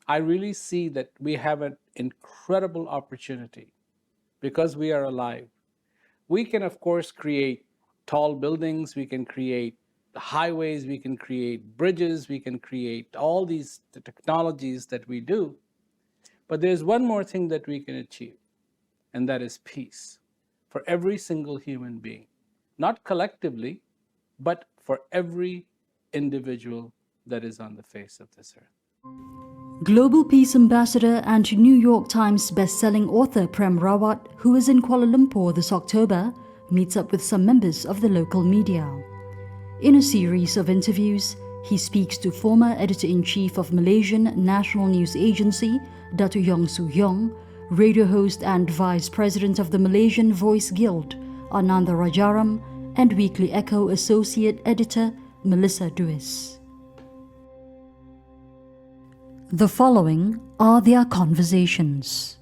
I really see that we have an incredible opportunity because we are alive. We can, of course, create tall buildings, we can create highways, we can create bridges, we can create all these technologies that we do. But there's one more thing that we can achieve, and that is peace for every single human being, not collectively, but for every individual that is on the face of this earth. Global Peace Ambassador and New York Times best-selling author Prem Rawat, who is in Kuala Lumpur this October, meets up with some members of the local media. In a series of interviews, he speaks to former Editor-In-Chief of Malaysian National News Agency, Datuk Yong Soo Heong, radio host and Vice President of the Malaysian Voice Guild, Ananda Rajaram, and Weekly Echo Associate Editor, Melissa Duis. The following are their conversations.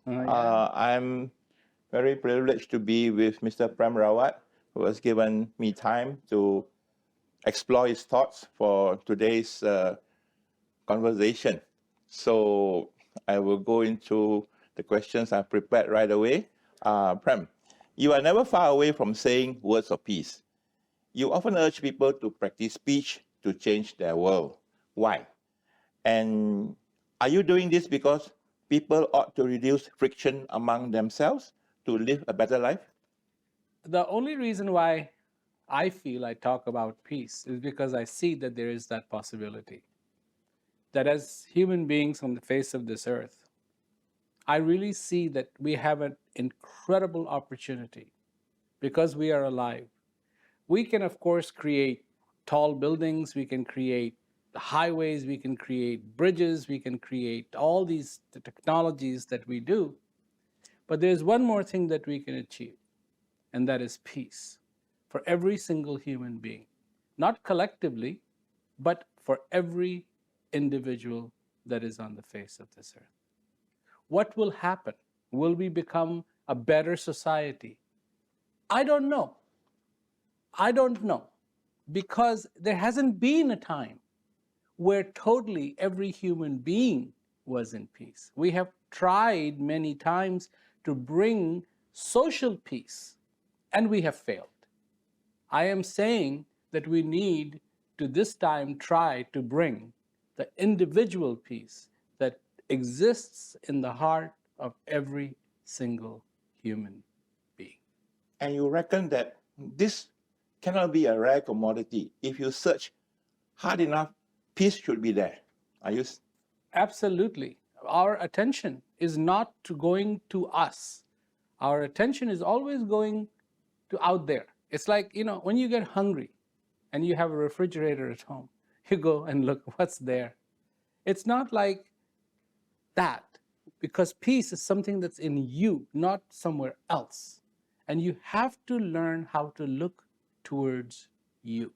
I'm very privileged to be with Mr. Prem Rawat, who has given me time to explore his thoughts for today's conversation. So I will go into the questions I've prepared right away. Prem, you are never far away from saying words of peace. You often urge people to practice speech to change their world. Why? And are you doing this because people ought to reduce friction among themselves to live a better life? The only reason why I feel I talk about peace is because I see that there is that possibility. That as human beings on the face of this earth, I really see that we have an incredible opportunity because we are alive. We can, of course, create tall buildings, we can create highways, we can create bridges, we can create all these technologies that we do. But there's one more thing that we can achieve, and that is peace for every single human being, not collectively, but for every individual that is on the face of this earth. What will happen? Will we become a better society? I don't know. I don't know, because there hasn't been a time where totally every human being was in peace. We have tried many times to bring social peace, and we have failed. I am saying that we need to this time try to bring the individual peace that exists in the heart of every single human being. And you reckon that this cannot be a rare commodity. If you search hard enough, peace should be there. Are you? Absolutely. Our attention is not going to us. Our attention is always going to out there. It's like, when you get hungry and you have a refrigerator at home, you go and look what's there. It's not like that, because peace is something that's in you, not somewhere else. And you have to learn how to look towards you.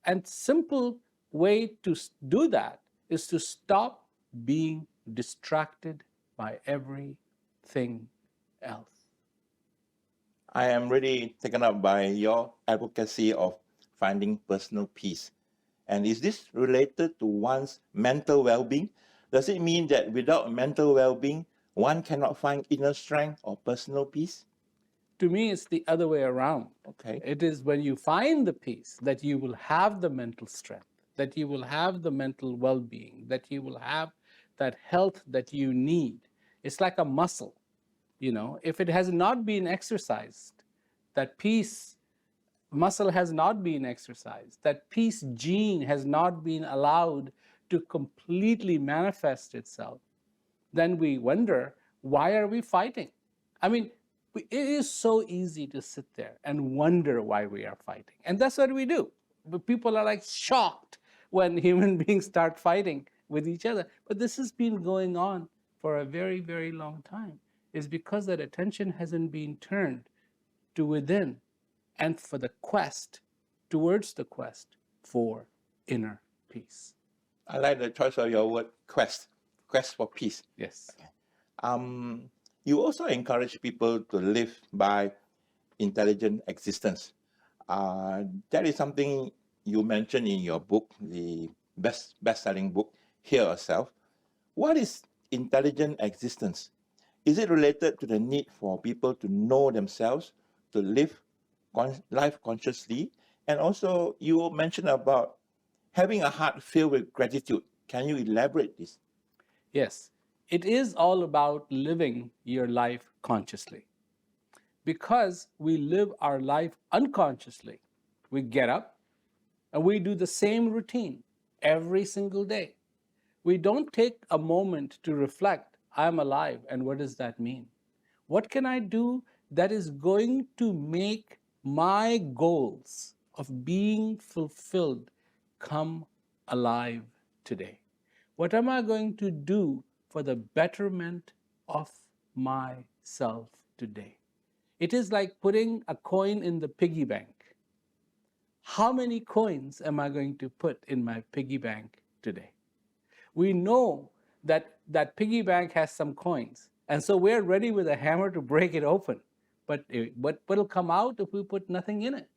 And simple way to do that is to stop being distracted by everything else. I am really taken up by your advocacy of finding personal peace. And is this related to one's mental well-being? Does it mean that without mental well-being, one cannot find inner strength or personal peace? To me, it's the other way around. Okay. It is when you find the peace that you will have the mental strength, that you will have the mental well-being, that you will have that health that you need. It's like a muscle. If it has not been exercised, that peace muscle has not been exercised, that peace gene has not been allowed to completely manifest itself, then we wonder, why are we fighting? I mean, it is so easy to sit there and wonder why we are fighting. And that's what we do. But people are like shocked when human beings start fighting with each other. But this has been going on for a very, very long time. It's because that attention hasn't been turned to within and for the quest, towards the quest for inner peace. I like the choice of your word, quest for peace. Yes. you also encourage people to live by intelligent existence. That is something you mentioned in your book, the best-selling book, Hear Yourself. What is intelligent existence? Is it related to the need for people to know themselves, to live life consciously? And also, you mentioned about having a heart filled with gratitude. Can you elaborate this? Yes, it is all about living your life consciously. Because we live our life unconsciously, we get up and we do the same routine every single day. We don't take a moment to reflect, I'm alive, and what does that mean? What can I do that is going to make my goals of being fulfilled come alive today? What am I going to do for the betterment of myself today? It is like putting a coin in the piggy bank. How many coins am I going to put in my piggy bank today? We know that that piggy bank has some coins, and so we're ready with a hammer to break it open. But what'll come out if we put nothing in it?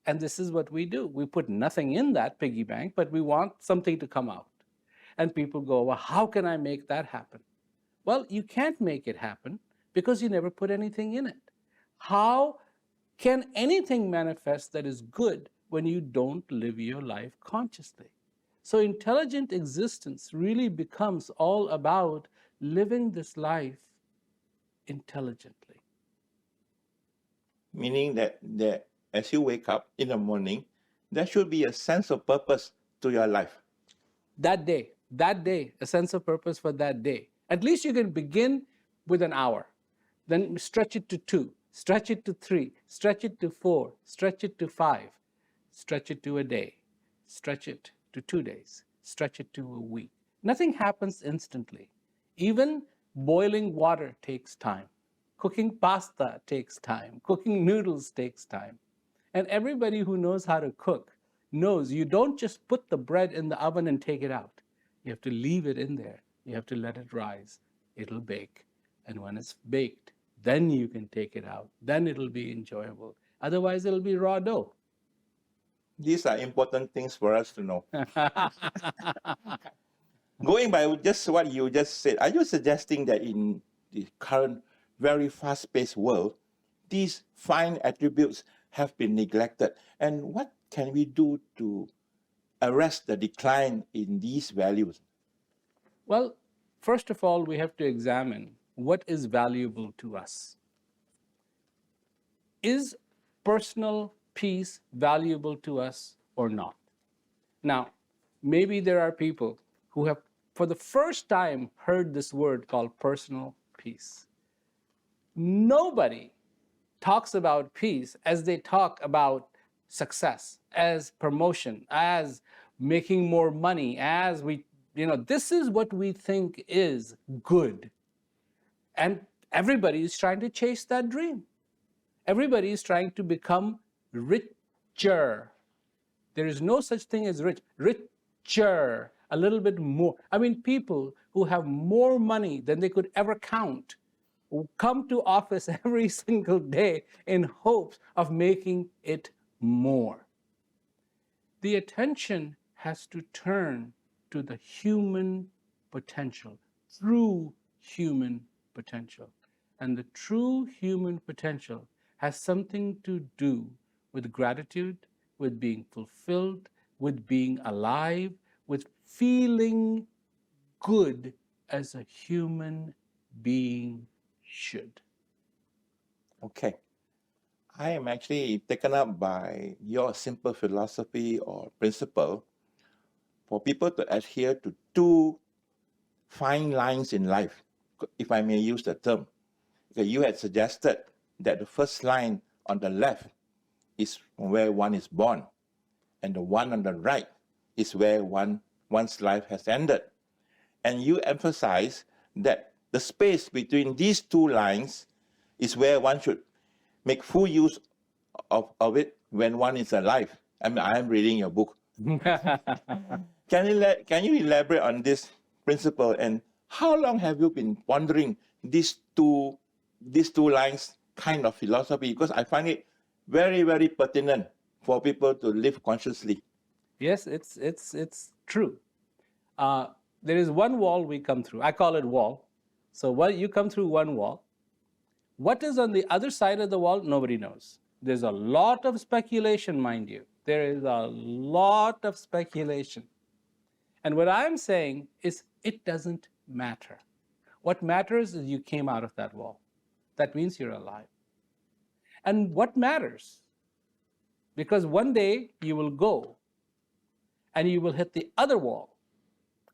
And this is what we do. We put nothing in that piggy bank, but we want something to come out. And people go, well, how can I make that happen? Well, you can't make it happen because you never put anything in it. How can anything manifest that is good when you don't live your life consciously? So intelligent existence really becomes all about living this life intelligently. Meaning that as you wake up in the morning, there should be a sense of purpose to your life. That day, a sense of purpose for that day. At least you can begin with an hour, then stretch it to 2, stretch it to 3, stretch it to 4, stretch it to 5, stretch it to a day, stretch it to 2 days, stretch it to a week. Nothing happens instantly. Even boiling water takes time. Cooking pasta takes time. Cooking noodles takes time. And everybody who knows how to cook knows you don't just put the bread in the oven and take it out. You have to leave it in there. You have to let it rise. It'll bake. And when it's baked, then you can take it out. Then it'll be enjoyable. Otherwise, it'll be raw dough. These are important things for us to know. Going by just what you just said, are you suggesting that in the current very fast-paced world, these fine attributes have been neglected? And what can we do to arrest the decline in these values? Well, first of all, we have to examine what is valuable to us. Is personal peace valuable to us or not? Now, maybe there are people who have, for the first time, heard this word called personal peace. Nobody talks about peace as they talk about success, as promotion, as making more money, as this is what we think is good. And everybody is trying to chase that dream. Everybody is trying to become richer. There is no such thing as rich. Richer, a little bit more. I mean, people who have more money than they could ever count come to office every single day in hopes of making it more. The attention has to turn to the human potential, true human potential. And the true human potential has something to do with gratitude, with being fulfilled, with being alive, with feeling good as a human being should. Okay. I am actually taken up by your simple philosophy or principle for people to adhere to two fine lines in life, if I may use the term. Because you had suggested that the first line on the left is from where one is born, and the one on the right is where one's life has ended. And you emphasize that the space between these two lines is where one should make full use of it when one is alive. I mean, I am reading your book. Can you elaborate on this principle, and how long have you been pondering these two lines kind of philosophy, because I find it very, very pertinent for people to live consciously. Yes, it's true. There is one wall we come through. I call it wall. So you come through one wall. What is on the other side of the wall? Nobody knows. There's a lot of speculation, mind you. There is a lot of speculation. And what I'm saying is it doesn't matter. What matters is you came out of that wall. That means you're alive. And what matters? Because one day you will go and you will hit the other wall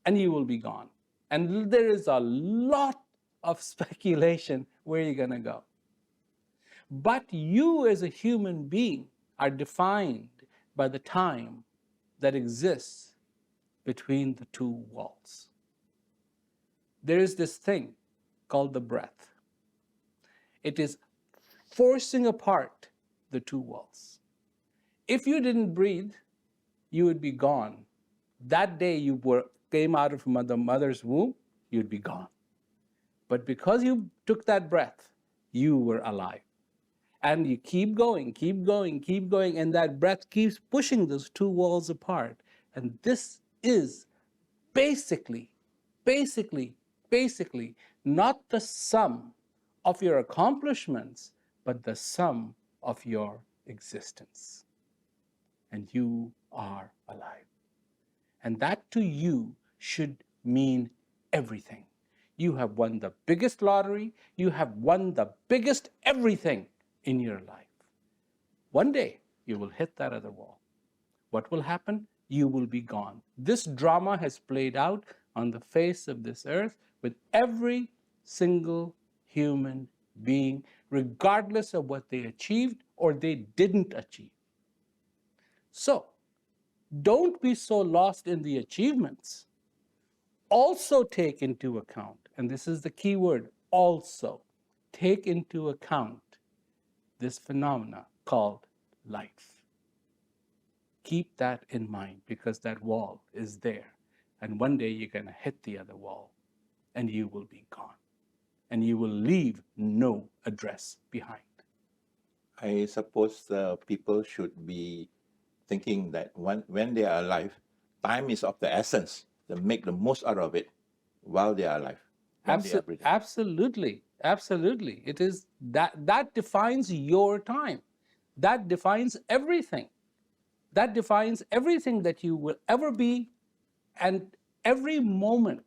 and you will be gone. And there is a lot of speculation where you're going to go. But you as a human being are defined by the time that exists between the two walls. There is this thing called the breath. It is forcing apart the two walls. If you didn't breathe, you would be gone. That day you came out of the mother's womb, you'd be gone. But because you took that breath, you were alive. And you keep going, keep going, keep going, and that breath keeps pushing those two walls apart. And this is basically not the sum of your accomplishments, but the sum of your existence. And you are alive. And that to you should mean everything. You have won the biggest lottery. You have won the biggest everything in your life. One day, you will hit that other wall. What will happen? You will be gone. This drama has played out on the face of this earth with every single human being, regardless of what they achieved or they didn't achieve. So, don't be so lost in the achievements. Also take into account, and this is the key word, also, take into account this phenomena called life. Keep that in mind, because that wall is there. And one day you're going to hit the other wall and you will be gone. And you will leave no address behind. I suppose people should be thinking that when they are alive, time is of the essence. They make the most out of it while they are alive. Absolutely. Absolutely. It is that defines your time. That defines everything. That defines everything that you will ever be, and every moment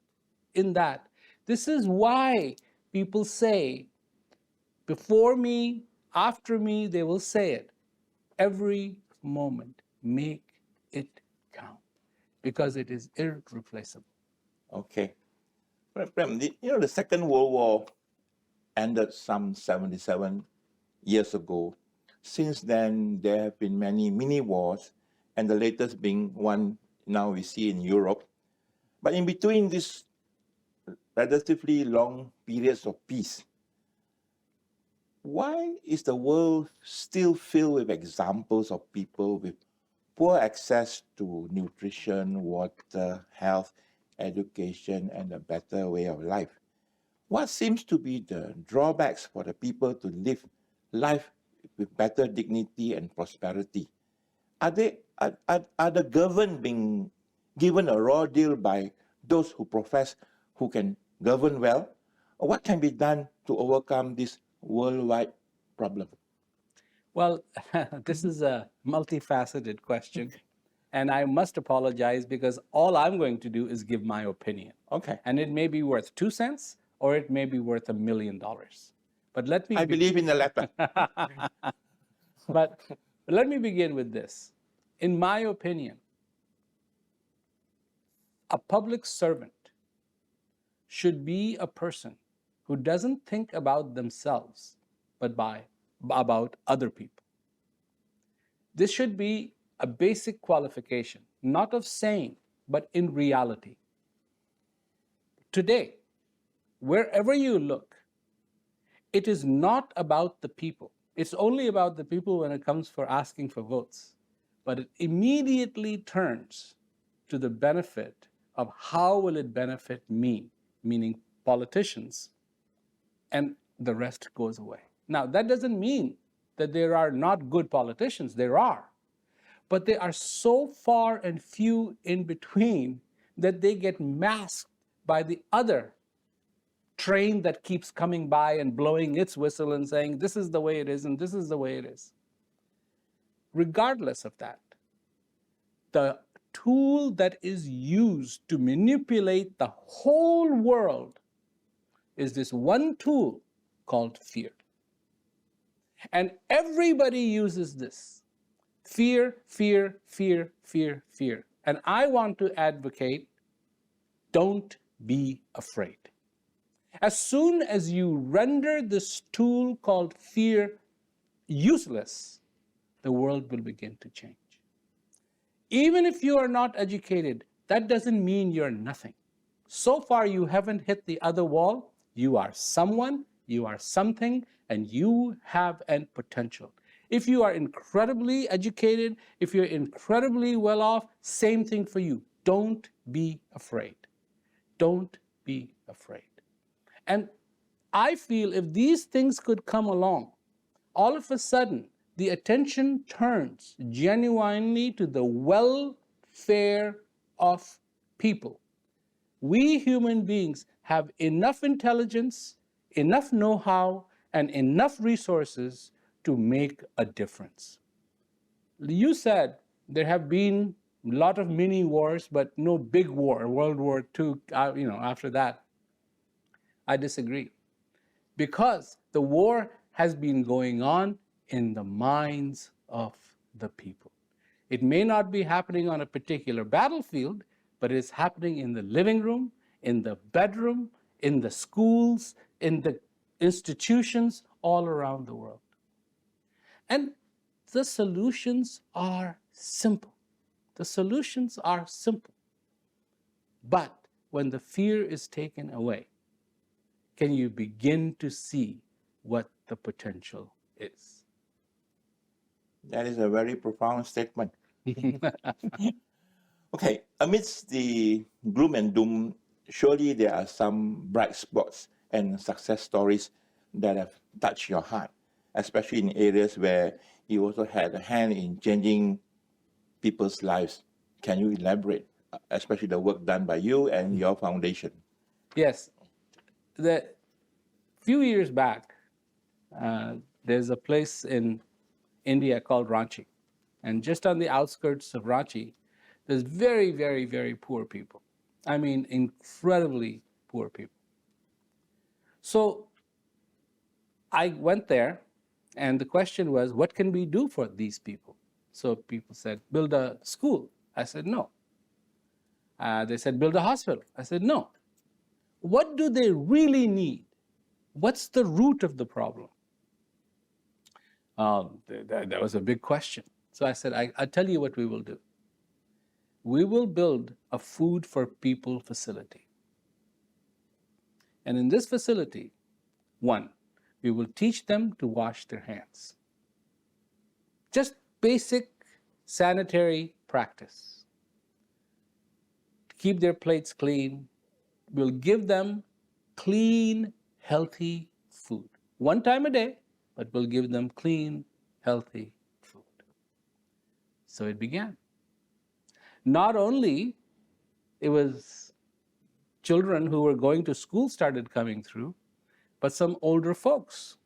in that. This is why people say, before me, after me, they will say it. Every moment, make it count, because it is irreplaceable. Okay. Prem, the Second World War ended some 77 years ago. Since then, there have been many mini wars, and the latest being one now we see in Europe. But in between these relatively long periods of peace, why is the world still filled with examples of people with poor access to nutrition, water, health, education, and a better way of life? What seems to be the drawbacks for the people to live life with better dignity and prosperity? Are the governed being given a raw deal by those who profess who can govern well? Or what can be done to overcome this worldwide problem? Well, this is a multifaceted question. And I must apologize, because all I'm going to do is give my opinion. Okay. And it may be worth 2 cents or it may be worth $1 million. But let me I believe in the latter. But let me begin with this. In my opinion, a public servant should be a person who doesn't think about themselves, but about other people. This should be a basic qualification, not of saying, but in reality. Today, wherever you look, it is not about the people. It's only about the people when it comes for asking for votes. But it immediately turns to the benefit of how will it benefit me, meaning politicians, and the rest goes away. Now, that doesn't mean that there are not good politicians. There are. But they are so far and few in between that they get masked by the other train that keeps coming by and blowing its whistle and saying, this is the way it is and this is the way it is. Regardless of that, the tool that is used to manipulate the whole world is this one tool called fear. And everybody uses this. Fear, fear, fear, fear, fear. And I want to advocate, don't be afraid. As soon as you render this tool called fear useless, the world will begin to change. Even if you are not educated, that doesn't mean you're nothing. So far you haven't hit the other wall. You are someone, you are something, and you have a potential. If you are incredibly educated, if you're incredibly well off, same thing for you. Don't be afraid. Don't be afraid. And I feel if these things could come along, all of a sudden, the attention turns genuinely to the welfare of people. We human beings have enough intelligence, enough know-how, and enough resources to make a difference. You said there have been a lot of mini wars, but no big war, World War II, after that. I disagree. Because the war has been going on in the minds of the people. It may not be happening on a particular battlefield, but it's happening in the living room, in the bedroom, in the schools, in the institutions all around the world. And the solutions are simple. The solutions are simple. But when the fear is taken away, can you begin to see what the potential is? That is a very profound statement. Okay, amidst the gloom and doom, surely there are some bright spots and success stories that have touched your heart, especially in areas where you also had a hand in changing people's lives. Can you elaborate, especially the work done by you and your foundation? Yes. A few years back, there's a place in India called Ranchi. And just on the outskirts of Ranchi, there's very, very, very poor people. I mean, incredibly poor people. So I went there, and the question was, what can we do for these people? So people said, build a school. I said, no. They said, build a hospital. I said, no. What do they really need? What's the root of the problem? That was a big question. So I said, I'll tell you what we will do. We will build a food for people facility. And in this facility, one, we will teach them to wash their hands. Just basic sanitary practice. To keep their plates clean. We'll give them clean, healthy food. One time a day, but we'll give them clean, healthy food. So it began. Not only it was children who were going to school started coming through, but some older folks.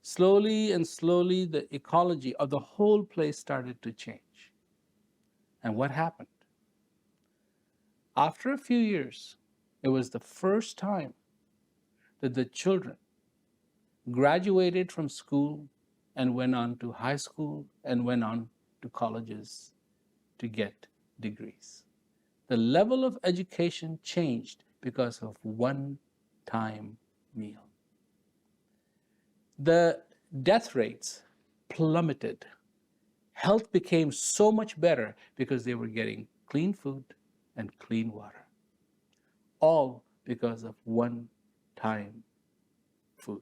Slowly and slowly, the ecology of the whole place started to change. And what happened? After a few years, it was the first time that the children graduated from school and went on to high school and went on to colleges to get degrees. The level of education changed because of one-time meal. The death rates plummeted. Health became so much better because they were getting clean food and clean water. All because of one-time food.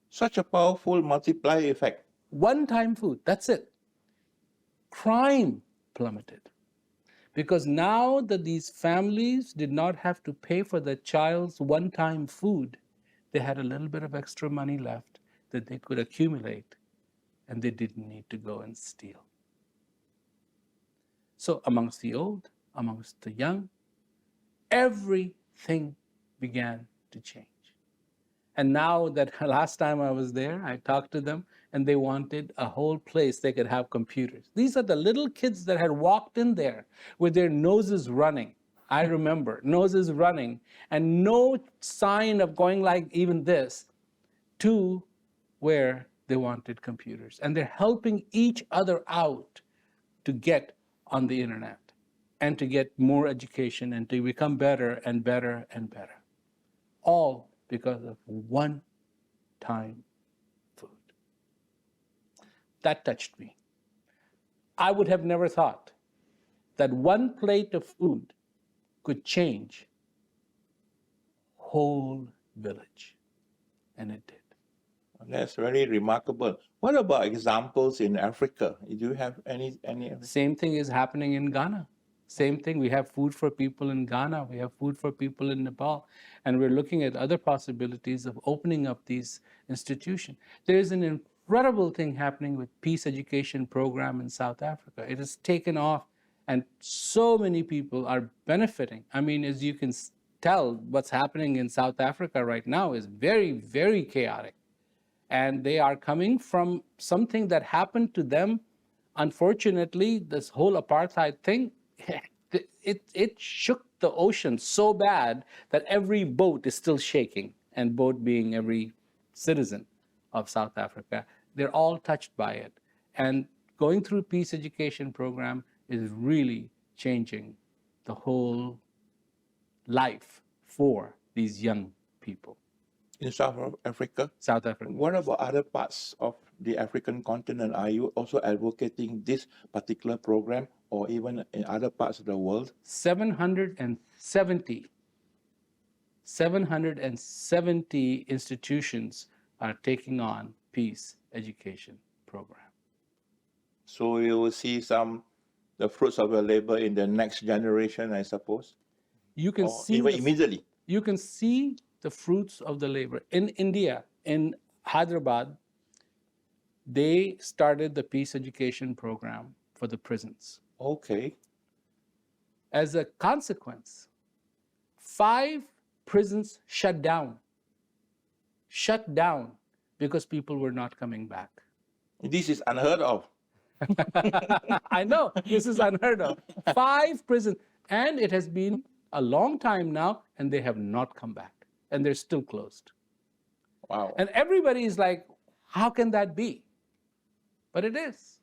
Such a powerful multiplier effect. One-time food, that's it. Crime plummeted. Because now that these families did not have to pay for the child's one-time food, they had a little bit of extra money left that they could accumulate, and they didn't need to go and steal. So amongst the old, amongst the young, everything began to change. And now that last time I was there, I talked to them, and they wanted a whole place they could have computers. These are the little kids that had walked in there with their noses running. I remember, noses running, and no sign of going like even this, to where they wanted computers. And they're helping each other out to get on the internet and to get more education and to become better and better and better. All because of one-time food. That touched me. I would have never thought that one plate of food could change whole village, and it did. That's very remarkable. What about examples in Africa? Do you have any? Same thing is happening in Ghana. Same thing. We have food for people in Ghana. We have food for people in Nepal. And we're looking at other possibilities of opening up these institutions. There is an incredible thing happening with peace education program in South Africa. It has taken off, and so many people are benefiting. I mean, as you can tell, what's happening in South Africa right now is very, very chaotic. And they are coming from something that happened to them. Unfortunately, this whole apartheid thing, it shook the ocean so bad that every boat is still shaking, and boat being every citizen of South Africa. They're all touched by it. And going through peace education program is really changing the whole life for these young people. In South Africa? South Africa. What about other parts of the African continent? Are you also advocating this particular program, or even in other parts of the world? 770 institutions are taking on peace education program. So you will see the fruits of your labor in the next generation, I suppose? You can or see even immediately? You can see the fruits of the labor. In India, in Hyderabad, they started the peace education program for the prisons. Okay. As a consequence, 5 prisons shut down because people were not coming back. This is unheard of. I know, this is unheard of. 5 prisons, and it has been a long time now, and they have not come back, and they're still closed. Wow. And everybody is like, how can that be? But it is.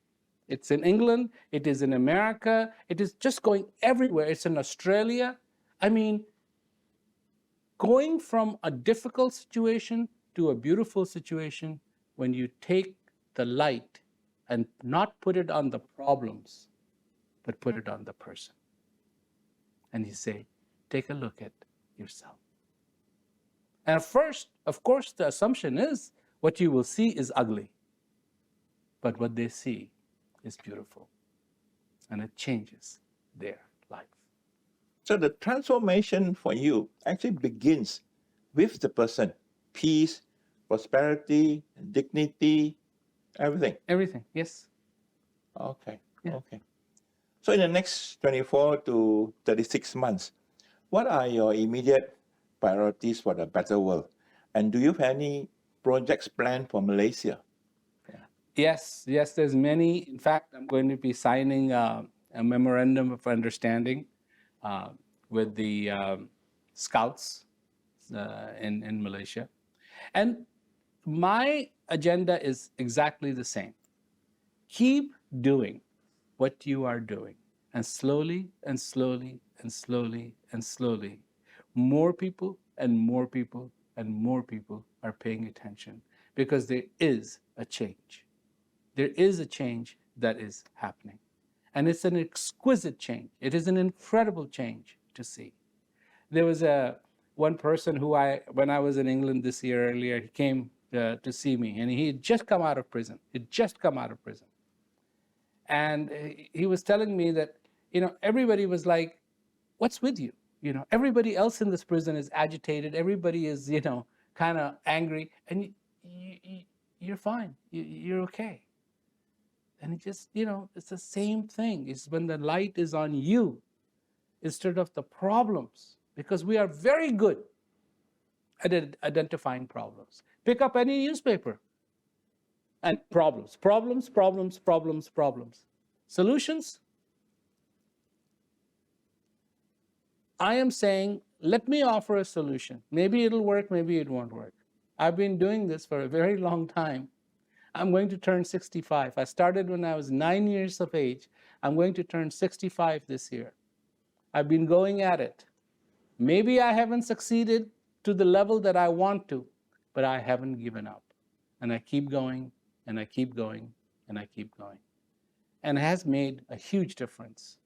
It's in England, it is in America, it is just going everywhere. It's in Australia. I mean, going from a difficult situation to a beautiful situation when you take the light and not put it on the problems, but put it on the person. And you say, take a look at yourself. And at first, of course, the assumption is what you will see is ugly. But what they see is beautiful. And it changes their life. So the transformation for you actually begins with the person. Peace, prosperity, dignity, everything. Everything, yes. Okay, Yeah. okay. So in the next 24 to 36 months, what are your immediate priorities for the better world? And do you have any projects planned for Malaysia? Yes, there's many. In fact, I'm going to be signing a memorandum of understanding with the Scouts in Malaysia. And my agenda is exactly the same. Keep doing what you are doing. And slowly and slowly and slowly and slowly, more people and more people and more people are paying attention, because there is a change. There is a change that is happening. And it's an exquisite change. It is an incredible change to see. There was one person who when I was in England this year earlier, he came to see me, and he had just come out of prison. He'd just come out of prison. And he was telling me that, everybody was like, what's with you? Everybody else in this prison is agitated. Everybody is, kind of angry, and you're fine. You're okay. And it just, it's the same thing. It's when the light is on you instead of the problems, because we are very good at identifying problems. Pick up any newspaper and problems, problems, problems, problems, problems. Solutions? I am saying, let me offer a solution. Maybe it'll work, maybe it won't work. I've been doing this for a very long time. I'm going to turn 65. I started when I was 9 years of age. I'm going to turn 65 this year. I've been going at it. Maybe I haven't succeeded to the level that I want to, but I haven't given up. And I keep going, and I keep going, and I keep going. And it has made a huge difference.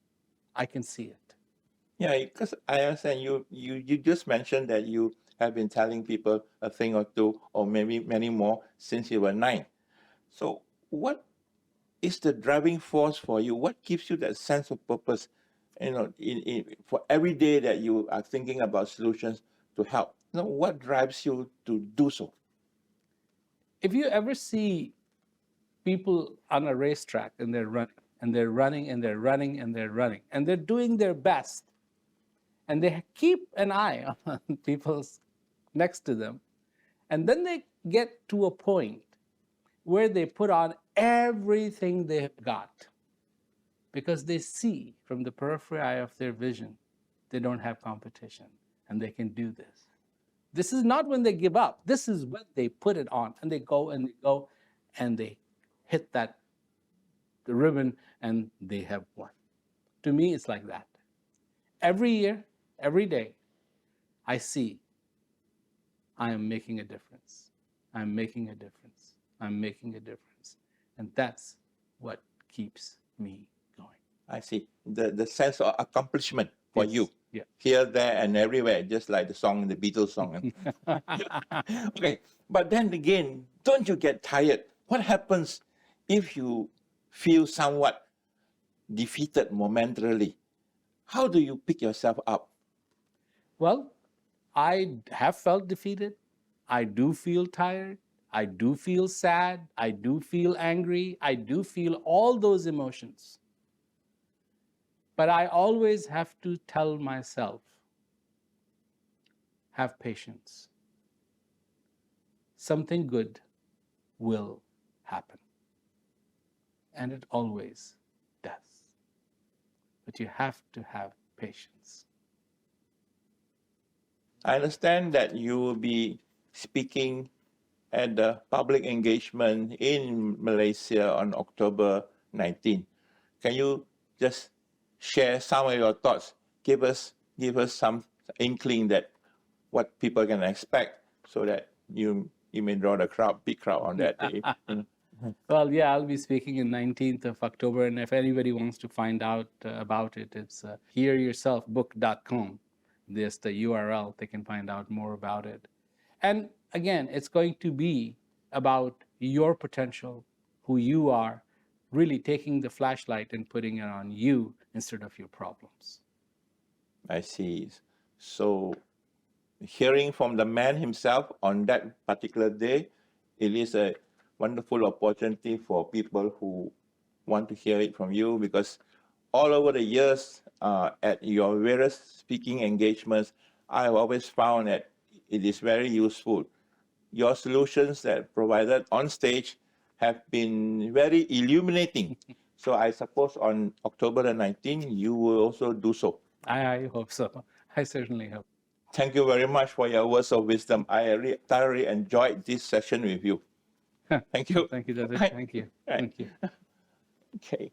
I can see it. Yeah, because I understand you just mentioned that you have been telling people a thing or two, or maybe many more, since you were 9. So what is the driving force for you? What gives you that sense of purpose, for every day that you are thinking about solutions to help? What drives you to do so? If you ever see people on a racetrack and they're running, and they're running, and they're running, and they're running, and they're doing their best, and they keep an eye on people next to them, and then they get to a point where they put on everything they've got because they see from the periphery eye of their vision they don't have competition and they can do this. This is not when they give up. This is when they put it on and they go and they go and they hit the ribbon and they have won. To me, it's like that. Every year, every day, I see I am making a difference. I'm making a difference. I'm making a difference. And that's what keeps me going. I see. The sense of accomplishment for Yes. you. Yeah. Here, there, and everywhere, just like the song, the Beatles song. Okay, but then again, don't you get tired? What happens if you feel somewhat defeated momentarily? How do you pick yourself up? Well, I have felt defeated. I do feel tired. I do feel sad. I do feel angry. I do feel all those emotions. But I always have to tell myself, have patience. Something good will happen. And it always does. But you have to have patience. I understand that you will be speaking at the public engagement in Malaysia on October 19. Can you just share some of your thoughts? Give us some inkling that what people can expect, so that you may draw the big crowd on that day. Well, yeah, I'll be speaking on 19th of October, and if anybody wants to find out about it, it's hearyourselfbook.com. There's the URL. They can find out more about it. And again, it's going to be about your potential, who you are, really taking the flashlight and putting it on you instead of your problems. I see. So hearing from the man himself on that particular day, it is a wonderful opportunity for people who want to hear it from you, because all over the years at your various speaking engagements, I've always found that it is very useful. Your solutions that provided on stage have been very illuminating. So I suppose on October the 19th, you will also do so. I hope so. I certainly hope. Thank you very much for your words of wisdom. I thoroughly enjoyed this session with you. Thank you. Thank you, Datuk. Right. Thank you. Right. Thank you. Okay.